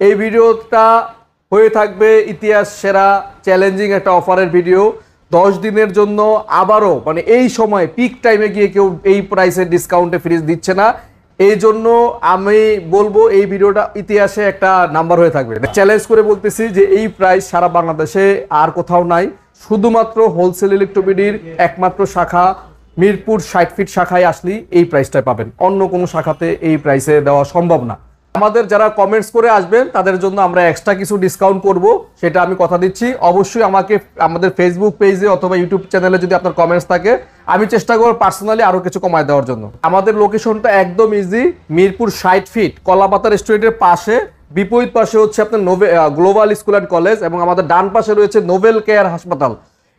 এই ভিডিওটা হয়ে থাকবে ইতিহাস সেরা চ্যালেঞ্জিং একটা অফারের ভিডিও। 10 দিনের জন্য আবারও মানে এই সময় পিক টাইমে গিয়ে কেউ এই প্রাইসে ডিসকাউন্টে ফ্রিজ দিচ্ছে না। এই জন্য আমি বলবো এই ভিডিওটা ইতিহাসে একটা নাম্বার হয়ে থাকবে। চ্যালেঞ্জ করে বলতেছি যে এই প্রাইস সারা বাংলাদেশে আর কোথাও নাই, শুধুমাত্র হোলসেল ইলেকট্রোবিডির একমাত্র শাখা মিরপুর 60 ফিট শাখায় আসলেই এই প্রাইসটাই পাবেন, অন্য কোনো শাখাতে এই প্রাইসে দেওয়া সম্ভব না। আমাদের যারা কমেন্টস করে আসবেন তাদের জন্য আমরা এক্সট্রা কিছু ডিসকাউন্ট করব, সেটা আমি কথা দিচ্ছি। অবশ্যই আমাকে আমাদের ফেসবুক পেজে অথবা ইউটিউব চ্যানেলে যদি আপনার কমেন্টস থাকে আমি চেষ্টা করব পার্সোনালি আরও কিছু কমায় দেওয়ার জন্য। আমাদের লোকেশনটা একদম ইজি, মিরপুর 60 ফিট কলাপাতা রেস্টুরেন্টের পাশে, বিপরীত পাশে হচ্ছে আপনার গ্লোবাল স্কুল অ্যান্ড কলেজ এবং আমাদের ডান পাশে রয়েছে নোবেল কেয়ার হাসপাতাল।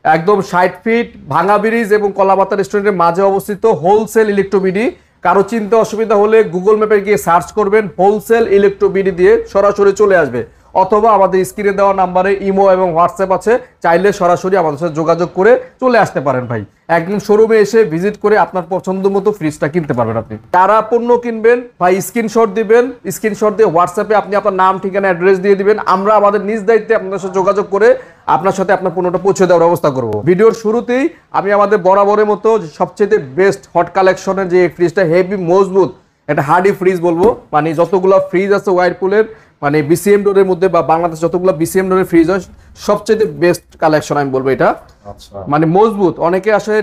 একদম 60 ফিট ভাঙা ব্রিজ এবং কলাপাতা রেস্টুরেন্টের মাঝে অবস্থিত হোলসেল ইলেকট্রোবিডি। কারো চিন্তা অসুবিধা হলে গুগল ম্যাপে গিয়ে সার্চ করবেন হোলসেল ইলেকট্রোবিডি দিয়ে সরাসরি চলে আসবে, অথবা আমাদের স্ক্রিনে দেওয়া নাম্বারে ইমো এবং হোয়াটসঅ্যাপ আছে, চাইলে সরাসরি আমাদের সাথে যোগাযোগ করে চলে আসতে পারেন ভাই। একদম শোরুমে এসে ভিজিট করে আপনার পছন্দ মতো ফ্রিজটা কিনতে পারবেন। আপনি যারা পণ্য কিনবেন ভাই স্ক্রিনশট দিবেন, স্ক্রিনশট দিয়ে হোয়াটসঅ্যাপে আপনি আপনার নাম ঠিকানা অ্যাড্রেস দিয়ে দিবেন, আমরা আমাদের নিজ দায়িত্বে আপনাদের সাথে যোগাযোগ করে আপনার সাথে আপনার পণ্যটা পৌঁছে দেওয়ার ব্যবস্থা করব। ভিডিওর শুরুতেই আমি আমাদের বরাবরের মতো সবচেয়ে বেস্ট হট কালেকশনের যে ফ্রিজটা হেভি মজবুত একটা হার্ডি ফ্রিজ বলবো, মানে যতগুলো ফ্রিজ আছে ওয়াইরপুলের মানে বিসিএম ডোরের মধ্যে বা বাংলাদেশ যতগুলো বিসিএম ডোরের ফ্রিজ হয় সবচেয়ে বেস্ট কালেকশন আমি বলবো এটা। মানে মজবুত, অনেকে আসলে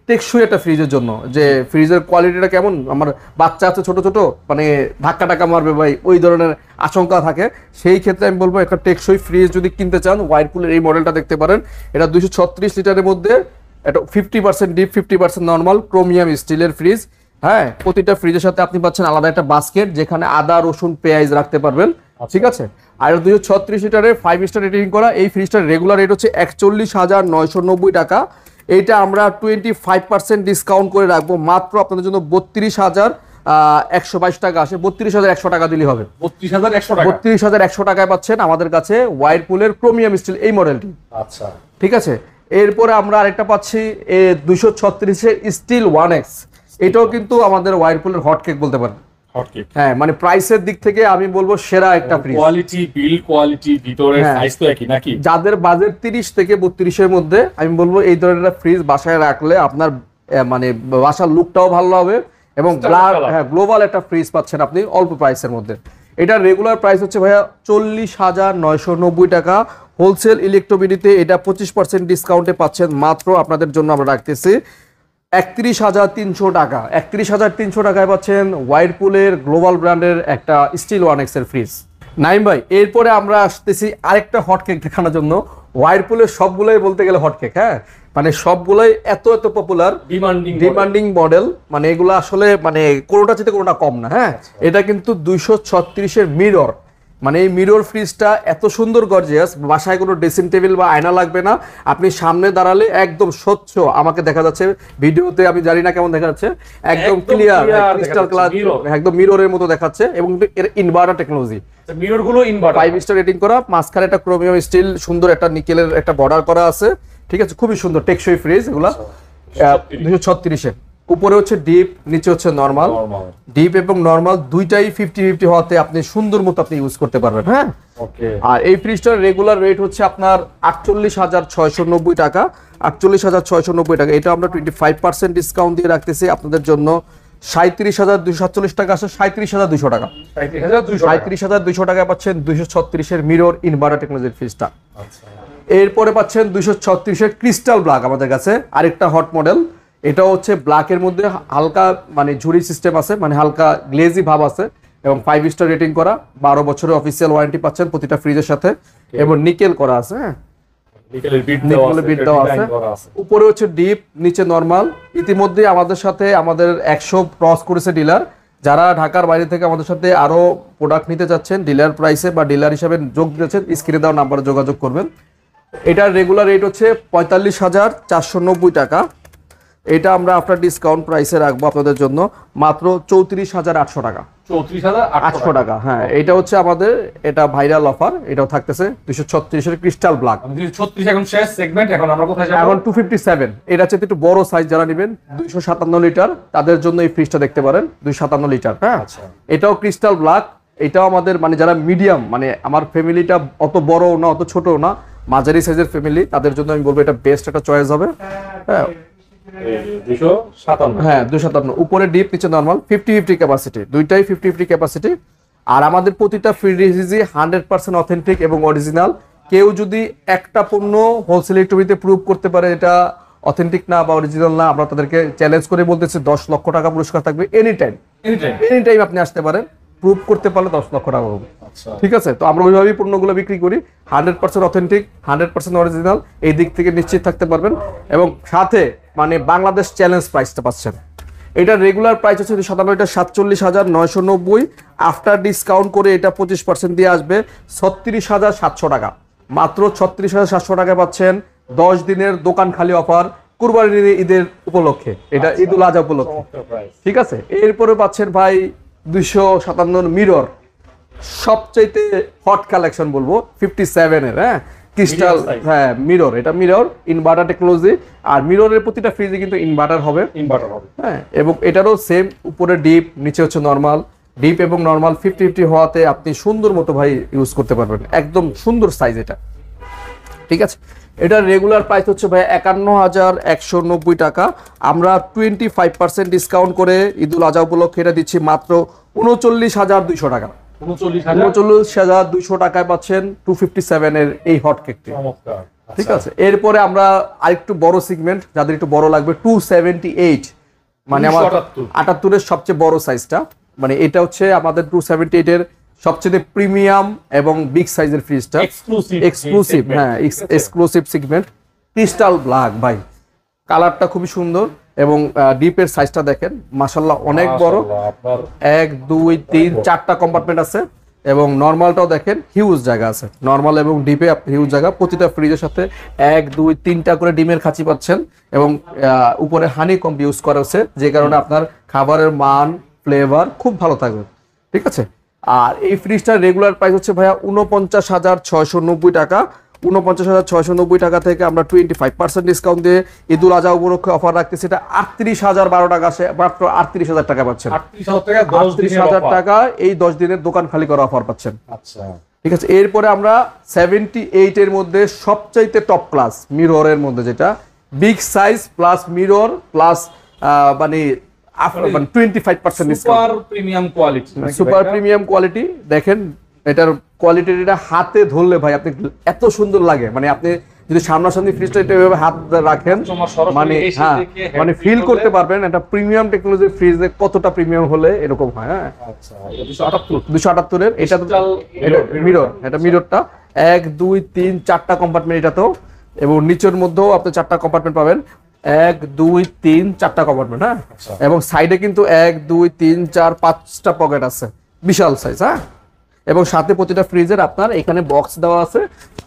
টেকসই একটা ফ্রিজের জন্য যে ফ্রিজের কোয়ালিটিটা কেমন, আমার বাচ্চা আছে ছোট ছোট মানে ধাক্কা টাক্কা মারবে ভাই ওই ধরনের আশঙ্কা থাকে, সেই ক্ষেত্রে আমি বলবো একটা টেকসই ফ্রিজ যদি কিনতে চান ওয়াইরপুলের এই মডেলটা দেখতে পারেন। এটা 236 লিটারের মধ্যে, এটা 50% ডিপ 50% নর্মাল ক্রোমিয়াম স্টিলের ফ্রিজ। হ্যাঁ, প্রতিটা ফ্রিজের সাথে আপনি পাচ্ছেন আলাদা একটা বাস্কেট যেখানে আদা রসুন পেঁয়াজ রাখতে পারবেন, ঠিক আছে। আর 236 লিটারের 5 স্টার রেটিং করা এই ফ্রিজটার রেগুলার রেট হচ্ছে 41,990 টাকা। এইটা আমরা 25% ডিসকাউন্ট করে রাখবো মাত্র আপনাদের জন্য 32,122 টাকা আসে, 32,100 টাকা দিলে হবে। 32,100 টাকায় পাচ্ছেন আমাদের কাছে ওয়াইরপুলের ক্রোমিয়াম স্টিল এই মডেলটি। আচ্ছা, ঠিক আছে। এরপরে আমরা আরেকটা পাচ্ছি 236 স্টিল 1X, এটাও কিন্তু আমাদের ওয়াইরপুলের হট কেক বলতে পারেন। হ্যাঁ, মানে প্রাইসের দিক থেকে আমি বলবো সেরা একটা ফ্রিজ, কোয়ালিটি বিল্ড কোয়ালিটি ভিতরের সাইজ তো একই নাকি। যাদের বাজেট 30 থেকে 32 এর মধ্যে আমি বলবো এই ধরনের ফ্রিজ বাসায় রাখলে আপনার মানে বাসার লুকটাও ভালো হবে এবং গ্লোবাল একটা ফ্রিজ পাচ্ছেন আপনি অল্প প্রাইসের মধ্যে। এটার রেগুলার প্রাইস হচ্ছে ভাইয়া 40,990 টাকা। হোলসেল ইলেকট্রোবিডিতে এটা 25% ডিসকাউন্টে পাচ্ছেন মাত্র আপনাদের জন্য আমরা রাখতেছি 31,300 টাকা। 31,300 টাকায় পাচ্ছেন ওয়াইরপুলের গ্লোবাল ব্র্যান্ডের একটা স্টিল 1X এর ফ্রিজ। নাইম ভাই, এরপরে আমরা আসতেছি আরেকটা হট কেক দেখানোর জন্য। ওয়াইরপুলের সবগুলোই বলতে গেলে হট কেক, হ্যাঁ মানে সবগুলোই এত পপুলার ডিমান্ডিং মডেল, মানে এগুলো আসলে মানে কোনোটা চেয়ে কোনোটা কম না। হ্যাঁ, এটা কিন্তু 236 মিরর, মানে এই মিরর ফ্রিজটা এত সুন্দর গর্জিয়াস, বাসায় কোনো ড্রেসিং টেবিল বা আয়না লাগবে না, আপনি সামনে দাঁড়ালে একদম স্বচ্ছ আমাকে দেখা যাচ্ছে ভিডিওতে, আমি জানি না কেমন দেখা যাচ্ছে, একদম ক্লিয়ার ক্রিস্টাল ক্লিয়ার একদম মিররের মতো দেখাচ্ছে এবং এর ইনভার্টার টেকনোলজি, মিররগুলো ইনভার্টার 5 স্টার রেটিং করা, মাঝখানে একটা ক্রোমিয়াম স্টিল সুন্দর একটা নিকেলের একটা বর্ডার করা আছে, ঠিক আছে, খুবই সুন্দর টেকসই ফ্রিজ এগুলা। 236 উপরে হচ্ছে ডিপ, নিচে হচ্ছে নরমাল। ডিপ এবং নরমাল দুইটাই 50-50 হওয়াতে আপনি সুন্দর মতো আপনি ইউজ করতে পারবেন। হ্যাঁ, আর এই ফ্রিজটার রেগুলার রেট হচ্ছে আপনার 48,690 টাকা। 48,690 টাকা, এটা আমরা 25% ডিসকাউন্ট দিয়ে রাখতেছি আপনাদের জন্য 37,247 টাকা আসে 37,200 টাকা। 37,200 টাকায় পাচ্ছেন 236 মিরর ইনভার্টার টেকনোলজির ফ্রিজটা। এরপরে পাচ্ছেন 236 ক্রিস্টাল ব্ল্যাক আমাদের কাছে আরেকটা হট মডেল। এটা হচ্ছে ব্ল্যাকের মধ্যে হালকা মানে ঝুরি সিস্টেম আছে, মানে হালকা গ্লেজি ভাব আছে এবং 5 স্টার রেটিং করা, 12 বছরের অফিসিয়াল ওয়ারেন্টি পাচ্ছেন প্রতিটা ফ্রিজের সাথে এবং নিকেল করা আছে। হ্যাঁ, নিকেলের বিট দেওয়া আছে। উপরে হচ্ছে ডিপ, নিচে নরমাল। ইতিমধ্যে আমাদের সাথে আমাদের 100 ক্রস করেছে ডিলার, যারা ঢাকার বাইরে থেকে আমাদের সাথে আরো প্রোডাক্ট নিতে যাচ্ছেন ডিলার প্রাইসে বা ডিলার হিসাবে যোগ দিয়েছেন, স্ক্রিনে দেওয়া নাম্বারে যোগাযোগ করবেন। এটার রেগুলার রেট হচ্ছে 45,490 টাকা। এটা আমরা আপনার ডিসকাউন্ট প্রাইসে রাখবো আপনাদের জন্য মাত্র 34,800 টাকা। 34,800 টাকা। হ্যাঁ, এটা হচ্ছে আমাদের এটা ভাইরাল অফার, এটাও থাকতেছে 236 এর ক্রিস্টাল ব্ল্যাক। 236 এখন শেষ সেগমেন্ট, এখন আমরা কোথায় যাব? এখন 257, এটা চেয়ে একটু বড় সাইজ যারা নেবেন 257 লিটার তাদের জন্য এই ফ্রিজটা দেখতে পারেন, 257 লিটার। হ্যাঁ, এটাও ক্রিস্টাল ব্ল্যাক, এটাও আমাদের মানে যারা মিডিয়াম, মানে আমার ফ্যামিলিটা অত বড় না অত ছোট না, মাঝারি সাইজের ফ্যামিলি, তাদের জন্য আমি বলবো এটা বেস্ট একটা চয়েস হবে। হ্যাঁ 257 হ্যাঁ 257, উপরে ডিপ নিচে নরমাল, 50-50 ক্যাপাসিটি, দুইটাই 50-50 ক্যাপাসিটি। আর আমাদের প্রতিটা ফ্রিজই 100% অথেন্টিক এবং অরিজিনাল। কেউ যদি একটা পণ্য হোলসেল ইলেকট্রনিক্সে প্রুভ করতে পারে এটা অথেন্টিক না বা অরিজিনাল না, আমরা তাদেরকে চ্যালেঞ্জ করে বলতেছি 10 লক্ষ টাকা পুরস্কার থাকবে এনি টাইম। এনি টাইম আপনি আসতে পারেন, প্রুভ করতে পারলে 10 লক্ষ টাকা পাবেন। আচ্ছা ঠিক আছে, তো আমরা ওইভাবেই পণ্যগুলো বিক্রি করি, 100% অথেন্টিক, 100% অরিজিনাল, এই দিক থেকে নিশ্চিত থাকতে পারবেন। এবং সাথে মানে বাংলাদেশ চ্যালেঞ্জ প্রাইসটা পাচ্ছেন। এটা রেগুলার প্রাইস হচ্ছে 47,990, আফটার ডিসকাউন্ট করে এটা 25% দিয়ে আসবে 36,700 টাকা। মাত্র 36,700 টাকায় পাচ্ছেন 10 দিনের দোকান খালি অফার, কুরবানির ঈদের উপলক্ষে, এটা ঈদুল আজহা উপলক্ষে। ঠিক আছে, এরপরে পাচ্ছেন ভাই 257 মিরর, সবচাইতে হট কালেকশন বলবো 57 এর, হ্যাঁ ক্রিস্টাল, হ্যাঁ মিরর, এটা মিরর ইনভার্টার টেকনোলজি। আর মিররের প্রতিটা ফ্রিজে কিন্তু ইনভার্টার হবে, হ্যাঁ। এবং এটারও সেম, উপরে ডিপ নিচে হচ্ছে নরমাল। ডিপ এবং নরমাল 50-50 হওয়াতে আপনি সুন্দর মতো ভাই ইউজ করতে পারবেন, একদম সুন্দর সাইজ এটা। ঠিক আছে, এটার রেগুলার প্রাইস হচ্ছে ভাই 51,190 টাকা। আমরা 25% ডিসকাউন্ট করে ঈদুল আজহা উপলক্ষে এটা দিচ্ছি মাত্র 39,200 টাকা। 39,200 টাকায় পাচ্ছেন 257 এর এই হট কেকটি। ঠিক আছে, এরপরে আমরা আরেকটু বড় সেগমেন্ট, যাদের একটু বড় লাগবে, 278, মানে আমার 78 এর সবচেয়ে বড় সাইজটা, মানে এটা হচ্ছে আমাদের 278 এর সবচেয়ে প্রিমিয়াম এবং বিগ সাইজের ফ্রিজটা, এক্সক্লুসিভ, হ্যাঁ এক্সক্লুসিভ সেগমেন্ট, ক্রিস্টাল ব্ল্যাক ভাই, কালারটা খুবই সুন্দর। এবং ডিপের সাইজটা দেখেন মাশাআল্লাহ অনেক বড়, 1 2 3 4টা কম্পার্টমেন্ট আছে। এবং নরমালটাও দেখেন হিউজ জায়গা আছে, নরমাল এবং ডিপে হিউজ জায়গা। প্রতিটা ফ্রিজের সাথে 1 2 3টা করে ডিমের খাঁচি পাচ্ছেন এবং উপরে হানি কম্ব ইউজ করা হচ্ছে, যে কারণে আপনার খাবারের মান ফ্লেভার খুব ভালো থাকবে। ঠিক আছে, আর এই ফ্রিজটার রেগুলার প্রাইস হচ্ছে ভাইয়া 49,690 টাকা। 49,690 টাকা থেকে আমরা 25% ডিসকাউন্ট দিয়ে ঈদুল আজহা উপলক্ষে অফার রাখতেছি, এটা 38,012 টাকা, মাত্র 38,000 টাকা পাচ্ছেন। 38,000 টাকা এই 10 দিনের দোকান খালি করা অফার পাচ্ছেন। আচ্ছা ঠিক আছে, এরপরে আমরা 78 এর মধ্যে সবচাইতে টপ ক্লাস মিররের মধ্যে, যেটা big size plus mirror plus মানে 25% super premium quality, super premium quality. দেখেন এটার কোয়ালিটিটা হাতে ধরলে ভাই আপনি এত সুন্দর লাগে, মানে আপনি যদি সামনাসামনি ফ্রিজটা এভাবে হাত রাখেন, মানে হ্যাঁ মানে ফিল করতে পারবেন এটা প্রিমিয়াম টেকনোলজির ফ্রিজে কতটা প্রিমিয়াম হলে এরকম হয়। হ্যাঁ আচ্ছা 278 এর এটা মিরর, এটা মিররটা 1 2 3 4টা কম্পার্টমেন্ট এটাতেও, এবং নিচের মধ্যেও আপনি 4টা কম্পার্টমেন্ট পাবেন, 1 2 3 4টা কম্পার্টমেন্ট, হ্যাঁ। এবং সাইডে কিন্তু 1 2 3 4 5টা পকেট আছে, বিশাল সাইজ, হ্যাঁ। এবং সাথে প্রতিটা ফ্রিজের আপনার এখানে বক্স দেওয়া আছে,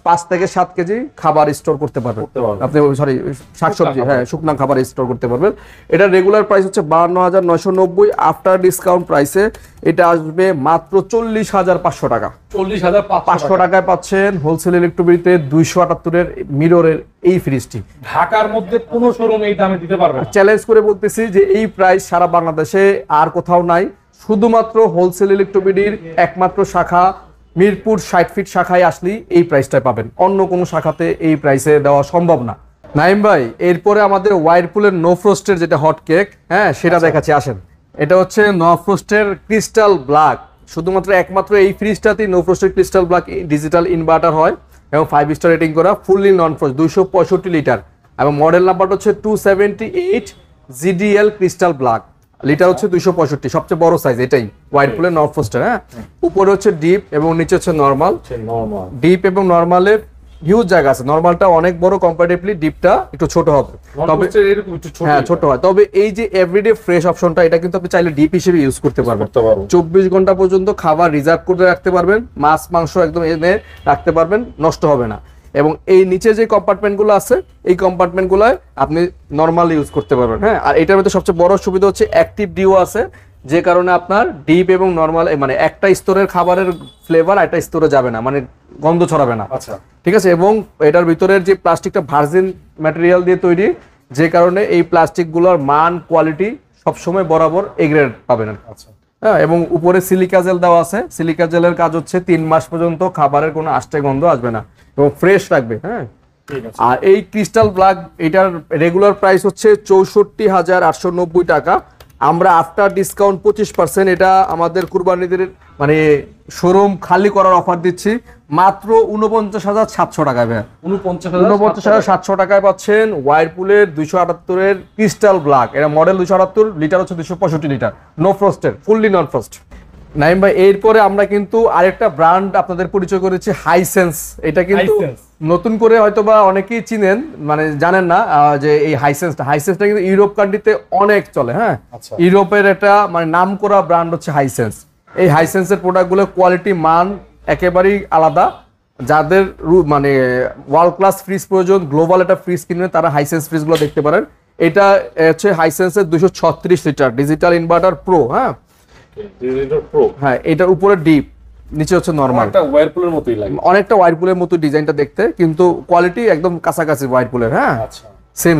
5 থেকে 7 কেজি খাবার স্টোর করতে পারবেন আপনি, সরি শাকসবজি, হ্যাঁ শুকনা খাবার স্টোর করতে পারবেন। এটা রেগুলার প্রাইস হচ্ছে 52,990, আফটার ডিসকাউন্ট প্রাইসে এটা আসবে মাত্র 40,500 টাকা। 40,500 টাকায় পাচ্ছেন হোলসেল ইলেকট্রনিক্সে 278 এর মিররের এই ফ্রিজটি। ঢাকার মধ্যে কোনো শোরুম এই দামে দিতে পারবে না। চ্যালেঞ্জ করে বলতেছি যে এই প্রাইস সারা বাংলাদেশে আর কোথাও নাই, শুধুমাত্র হোলসেল ইলেকট্রনিক্সের একমাত্র শাখা মিরপুর 60 ফিট শাখায় আসলেই এই প্রাইসটা পাবেন, অন্য কোনো শাখাতে এই প্রাইসে দেওয়া সম্ভব না। নাইম ভাই, এরপরে আমাদের ওয়াইরপুলের নো ফ্রস্টের যেটা হট কেক, হ্যাঁ সেটা দেখাচ্ছি, আসেন। এটা হচ্ছে নো ফ্রস্টের ক্রিস্টাল ব্ল্যাক, শুধুমাত্র একমাত্র এই ফ্রিজটাতেই নো ফ্রস্টের ক্রিস্টাল ব্ল্যাক ডিজিটাল ইনভার্টার হয় এবং 5 স্টার রেটিং করা, ফুললি নন ফ্রস্ট, 265 লিটার, এবং মডেল নাম্বারটা হচ্ছে 278 জিডিএল ক্রিস্টাল ব্ল্যাক, লিটার হচ্ছে 265, সবচেয়ে বড় সাইজ এটাই ওয়াইরপুলের নন ফ্রস্টের, হ্যাঁ। উপরে হচ্ছে ডিপ এবং নিচে হচ্ছে নরমাল। ডিপ এবং নরমালে হিউজ জায়গা আছে, নরমালটা অনেক বড় কম্পারেটিভলি, ডিপটা একটু ছোট হবে, তবে হ্যাঁ ছোট হয়। তবে এই যে এভরিডে ফ্রেশ অপশনটা, এটা কিন্তু আপনি চাইলে ডিপ হিসেবে ইউজ করতে পারবেন, 24 ঘন্টা পর্যন্ত খাবার রিজার্ভ করে রাখতে পারবেন, মাছ মাংস একদম এনে রাখতে পারবেন, নষ্ট হবে না। এবং এই নিচে যে কম্পার্টমেন্টগুলো আছে এই কম্পার্টমেন্টগুলোয় আপনি নরমাল ইউজ করতে পারবেন, হ্যাঁ। আর এটার মধ্যে সবচেয়ে বড় সুবিধা হচ্ছে অ্যাক্টিভ ডিও আছে, যে কারণে আপনার ডিপ এবং নরমাল মানে একটা স্তরের খাবারের ফ্লেভার একটা স্তরে যাবে না, মানে গন্ধ ছড়াবে না। আচ্ছা ঠিক আছে, এবং এটার ভিতরের যে প্লাস্টিকটা ভার্জিন ম্যাটেরিয়াল দিয়ে তৈরি, যে কারণে এই প্লাস্টিকগুলোর মান কোয়ালিটি সবসময় বরাবর এ গ্রেড পাবেন। আচ্ছা, হ্যাঁ, এবং উপরে সিলিকা জেল দেওয়া আছে। সিলিকা জেলের কাজ হচ্ছে 3 মাস পর্যন্ত খাবারের কোনো আষ্টে গন্ধ আসবে না এবং ফ্রেশ রাখবে। হ্যাঁ, ঠিক আছে। আর এই ক্রিস্টাল ব্ল্যাক এটার রেগুলার প্রাইস হচ্ছে 64,890 টাকা। আমরা আফটার ডিসকাউন্ট 25% এটা আমাদের কুরবানিদের মানে শোরুম খালি করার অফার দিচ্ছি মাত্র 49,700 টাকায়। 49,700 টাকায় পাচ্ছেন ওয়ারপুলের 278 এর ক্রিস্টাল ব্ল্যাক। এটা মডেল 278, লিটার হচ্ছে 265 লিটার, নো ফ্রস্টের, ফুললি নন ফ্রস্ট। নাইম ভাই, এরপরে আমরা কিন্তু আরেকটা ব্র্যান্ড আপনাদের পরিচয় করেছি, হাইসেন্স। এটা কিন্তু হাইসেন্স। নতুন করে হয়তোবা অনেকেই চিনেন, মানে জানেন না যে এই হাইসেন্সটা কিন্তু ইউরোপ কান্ট্রিতে অনেক চলে। হ্যাঁ, আচ্ছা। ইউরোপের একটা মানে নামকরা ব্র্যান্ড হচ্ছে হাইসেন্স। এই হাইসেন্সের প্রোডাক্টগুলো কোয়ালিটি মান একেবারেই আলাদা। যাদের মানে ওয়ার্ল্ড ক্লাস ফ্রিজ প্রয়োজন, গ্লোবাল একটা ফ্রিজ কিনবেন, তারা হাইসেন্স ফ্রিজগুলো দেখতে পারেন। এটা হচ্ছে হাইসেন্সের 236 লিটার ডিজিটাল ইনভার্টার প্রো। হ্যাঁ প্রো। হ্যাঁ, এটার উপরে ডিপ, নিচে হচ্ছে নরমাল। একটা ওয়্যারপুলের মতোই লাগে। অনেকটা ওয়ারপুলের মতো ডিজাইনটা দেখতে, কিন্তু কোয়ালিটি একদম কাছাকাছি ওয়ারপুলের। হ্যাঁ, আচ্ছা।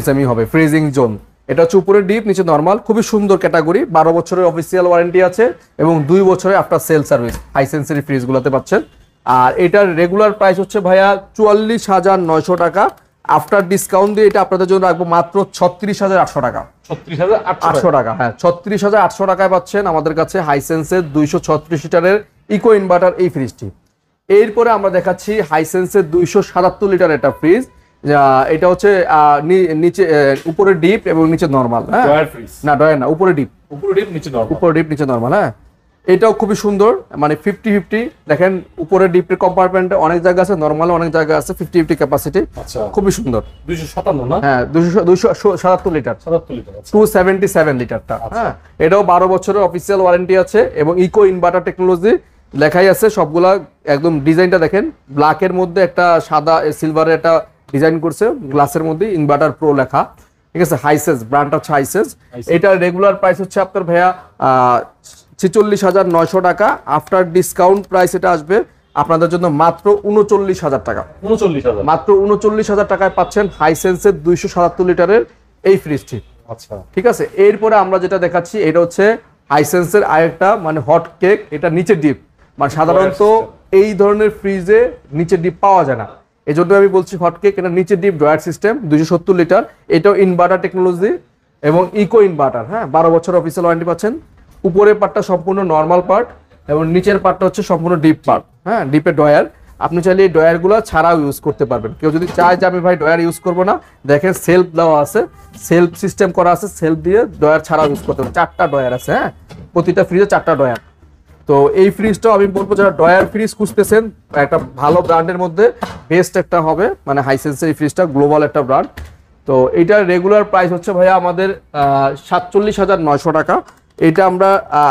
সেমই হবে। ফ্রিজিং জোন, এটা হচ্ছে উপরে ডিপ, নিচে নরমাল। খুবই সুন্দর ক্যাটাগরি। 12 বছরের অফিসিয়াল ওয়ারেন্টি আছে এবং 2 বছরের আফটার সেল সার্ভিস হাইসেন্সের ফ্রিজগুলোতে পাচ্ছেন। আর এটার রেগুলার প্রাইস হচ্ছে ভাইয়া 44,900 টাকা। আফটার ডিসকাউন্ট দিয়ে এটা আপনাদের জন্য রাখবো মাত্র 36,800 টাকা। 36,800 টাকা। হ্যাঁ, 36,800 টাকায় পাচ্ছেন আমাদের কাছে হাইসেন্সের 236 লিটারের ইকো ইনভার্টার এই ফ্রিজটি। এরপরে আমরা দেখাচ্ছি হাইসেন্সের 277 লিটার একটা ফ্রিজ। এটা হচ্ছে নিচে উপরে ডিপ এবং নিচে নরমাল। হ্যাঁ, ডয়ার ফ্রিজ। না ডয়ার না, উপরে ডিপ। উপরে ডিপ নিচে নরমাল। উপরে ডিপ নিচে নরমাল। হ্যাঁ, এটাও খুবই সুন্দর, মানে 50-50। দেখেন উপরে ডিপের কম্পার্টমেন্টে অনেক জায়গা আছে, নরমালে অনেক জায়গা আছে, 50-50 ক্যাপাসিটি। আচ্ছা। খুবই সুন্দর। 257 না? হ্যাঁ, 277 লিটার, 77 লিটার। আচ্ছা। 277 লিটারটা। হ্যাঁ, এটাও 12 বছরের অফিসিয়াল ওয়ারেন্টি আছে এবং ইকো ইনভার্টার টেকনোলজি লেখাই আছে সবগুলা। একদম ডিজাইনটা দেখেন, ব্ল্যাকের মধ্যে একটা সাদা সিলভারের একটা ডিজাইন করছে, গ্লাসের মধ্যে ইনভার্টার প্রো লেখা। ঠিক আছে, হাইসেন্স ব্র্যান্ড হচ্ছে হাইসেন্স। এটা রেগুলার প্রাইস হচ্ছে আপনার ভাইয়া 46,900 টাকা। আফটার ডিসকাউন্ট প্রাইস এটা আসবে আপনাদের জন্য মাত্র 39,000 টাকা। 39,000। মাত্র 39,000 টাকায় পাচ্ছেন হাইসেন্সের 277 লিটারের এই ফ্রিজটি। আচ্ছা। ঠিক আছে, এরপরে আমরা যেটা দেখাচ্ছি এটা হচ্ছে হাইসেন্সের আরেকটা মানে হট কেক। এটা নিচে ডিপ, মানে সাধারণত এই ধরনের ফ্রিজে নিচে ডিপ পাওয়া যায় না, এই জন্য আমি বলছি হট কেক। এটা নিচে ডিপ ড্রয়ার সিস্টেম, 270 লিটার। এটাও ইনভার্টার টেকনোলজি এবং ইকো ইনভার্টার। হ্যাঁ, 12 বছর অফিসিয়াল ওয়ারেন্টি পাচ্ছেন। উপরের পার্টটা সম্পূর্ণ নর্মাল পার্ট এবং নিচের পার্টটা হচ্ছে সম্পূর্ণ ডিপ পার্ট। হ্যাঁ, ডিপের ডয়ার। আপনি চাইলে এই ডয়ারগুলো ছাড়াও ইউজ করতে পারবেন। কেউ যদি চায় যে আমি ভাই ডয়ার ইউজ করবো না, দেখেন সেলফ দেওয়া আছে, সেলফ সিস্টেম করা আছে, সেলফ দিয়ে ডয়ার ছাড়াও ইউজ করতে পারবেন। 4টা ডয়ার আছে। হ্যাঁ, প্রতিটা ফ্রিজে 4টা ডয়ার। তো এই ফ্রিজটাও আমি বলবো যারা ডয়ার ফ্রিজ খুঁজতেছেন, একটা ভালো ব্র্যান্ডের মধ্যে বেস্ট একটা হবে, মানে হাইসেন্সের এই ফ্রিজটা গ্লোবাল একটা ব্র্যান্ড। তো এইটার রেগুলার প্রাইস হচ্ছে ভাইয়া আমাদের 47,900 টাকা। এটা আমরা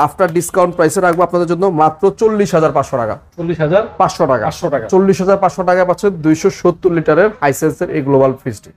আফটার ডিসকাউন্ট প্রাইসে রাখবো আপনাদের জন্য মাত্র 40,500 টাকা। 40,500 500 টাকা। 500 টাকা। 40,500 টাকা পাচ্ছেন 270 লিটারের হাইসেন্সের এই গ্লোবাল ফ্রিজটি।